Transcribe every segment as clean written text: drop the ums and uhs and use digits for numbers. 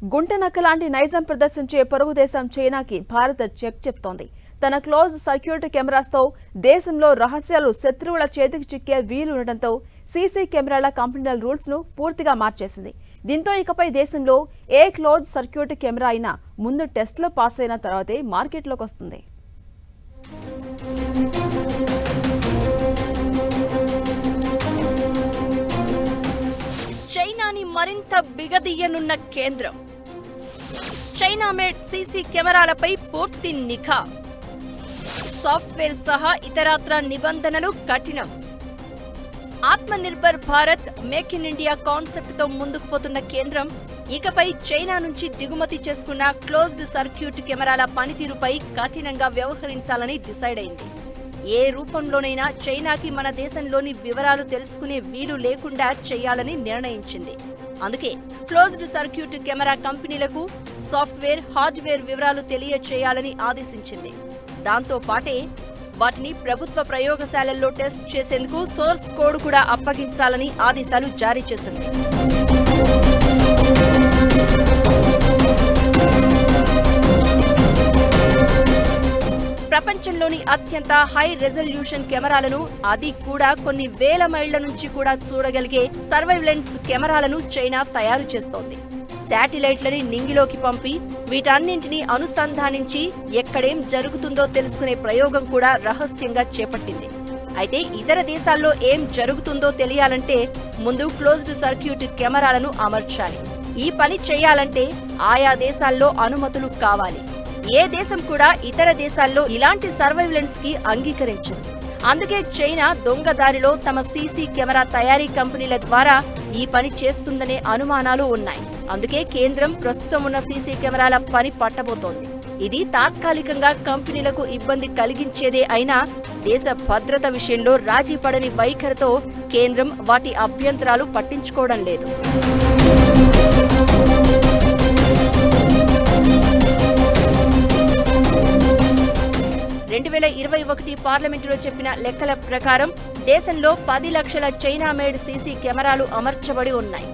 గుంటనక్క లాంటి నైజం ప్రదర్శించే పొరుగు దేశం చైనాకి భారత్ చెక్ చెప్తోంది. తన క్లోజ్ సర్క్యూట్ కెమెరాస్తో దేశంలో రహస్యాలు శత్రువుల చేతికి చిక్కే వీలుండటంతో సీసీ కెమెరాల కంపెనీల రూల్స్ ను పూర్తిగా మార్చేసింది. దీంతో ఇకపై దేశంలో ఏ క్లోజ్ సర్క్యూట్ కెమెరా అయినా ముందు టెస్ట్లో పాస్ అయిన తర్వాతే మార్కెట్లోకి వస్తుంది. చైనాని మరింత బిగదీయనున్న కేంద్రం. చైనా మేడ్ సీసీ కెమెరాలపై పూర్తి నిఘా. సాఫ్ట్వేర్ సహా ఇతరత్ర నిబంధనలు కఠినం. Atmanirbhar Bharat, make in India concept తో ముందుకు పోతున్న కేంద్రం ఇకపై చైనా నుంచి దిగుమతి చేసుకున్న క్లోజ్డ్ సర్క్యూట్ కెమెరాల పనితీరుపై కఠినంగా వ్యవహరించాలని డిసైడ్ అయింది. ఏ రూపంలోనైనా చైనాకి మన దేశంలోని వివరాలు తెలుసుకునే వీలు లేకుండా చేయాలని నిర్ణయించింది. అందుకే క్లోజ్డ్ సర్క్యూట్ కెమెరా కంపెనీలకు సాఫ్ట్వేర్, హార్డ్వేర్ వివరాలు తెలియచేయాలని ఆదేశించింది. దాంతో పాటే వాటిని ప్రభుత్వ ప్రయోగశాలల్లో టెస్ట్ చేసేందుకు సోర్స్ కోడ్ కూడా అప్పగించాలని ఆదేశాలు జారీ చేసింది. ప్రపంచంలోని అత్యంత హై రెజల్యూషన్ కెమెరాలను, అది కూడా కొన్ని వేల మైళ్ల నుంచి కూడా చూడగలిగే సర్వైలెన్స్ కెమెరాలను చైనా తయారు చేస్తోంది. శాటిలైట్లని నింగిలోకి పంపి వీటన్నింటినీ అనుసంధానించి ఎక్కడేం జరుగుతుందో తెలుసుకునే ప్రయోగం కూడా రహస్యంగా చేపట్టింది. అయితే ఇతర దేశాల్లో ఏం జరుగుతుందో తెలియాలంటే ముందు క్లోజ్డ్ సర్క్యూట్ కెమెరాలను అమర్చాలి. ఈ పని చేయాలంటే ఆయా దేశాల్లో అనుమతులు కావాలి. ఏ దేశం కూడా ఇతర దేశాల్లో ఇలాంటి సర్వైలెన్స్ కి అంగీకరించింది. అందుకే చైనా దొంగదారిలో తమ సీసీ కెమెరా తయారీ కంపెనీల ద్వారా ఈ పని చేస్తుందనే అనుమానాలు ఉన్నాయి. అందుకే కేంద్రం ప్రస్తుతం ఉన్న సీసీ కెమెరాల పని పట్టబోతోంది. ఇది తాత్కాలికంగా కంపెనీలకు ఇబ్బంది కలిగించేదే అయినా దేశ భద్రత విషయంలో రాజీ పడని వైఖరితో కేంద్రం వాటి అభ్యంతరాలు పట్టించుకోవడం లేదు. 2021 పార్లమెంటులో చెప్పిన లెక్కల ప్రకారం దేశంలో 10 లక్షల చైనా మేడ్ సీసీ కెమెరాలు అమర్చబడి ఉన్నాయి.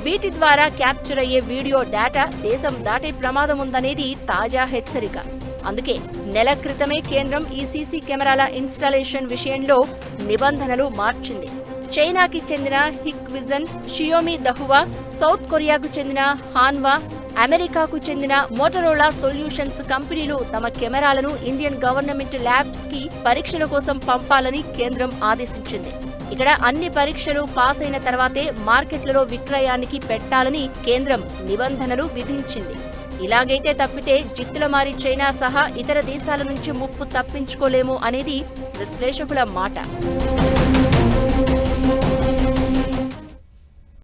వీటి ద్వారా క్యాప్చర్ అయ్యే వీడియో డేటా దేశం దాటే ప్రమాదం ఉందనేది తాజా హెచ్చరిక. అందుకే నెల క్రితమే కేంద్రం ఈ సీసీ కెమెరాల ఇన్స్టాలేషన్ విషయంలో నిబంధనలు మార్చింది. చైనాకి చెందిన హిక్విజన్, షియోమి దహువా, సౌత్ కొరియాకు చెందిన హాన్వా, అమెరికాకు చెందిన మోటరోలా సొల్యూషన్స్ కంపెనీలు తమ కెమెరాలను ఇండియన్ గవర్నమెంట్ ల్యాబ్స్ కి పరీక్షల కోసం పంపాలని కేంద్రం ఆదేశించింది. ఇక్కడ అన్ని పరీక్షలు పాస్ అయిన తర్వాతే మార్కెట్లలో విక్రయానికి పెట్టాలని కేంద్రం నిబంధనలు విధించింది. ఇలాగైతే తప్పితే జిత్తులమారి చైనా సహా ఇతర దేశాల నుంచి ముప్పు తప్పించుకోలేము అనేది విశ్లేషకుల మాట.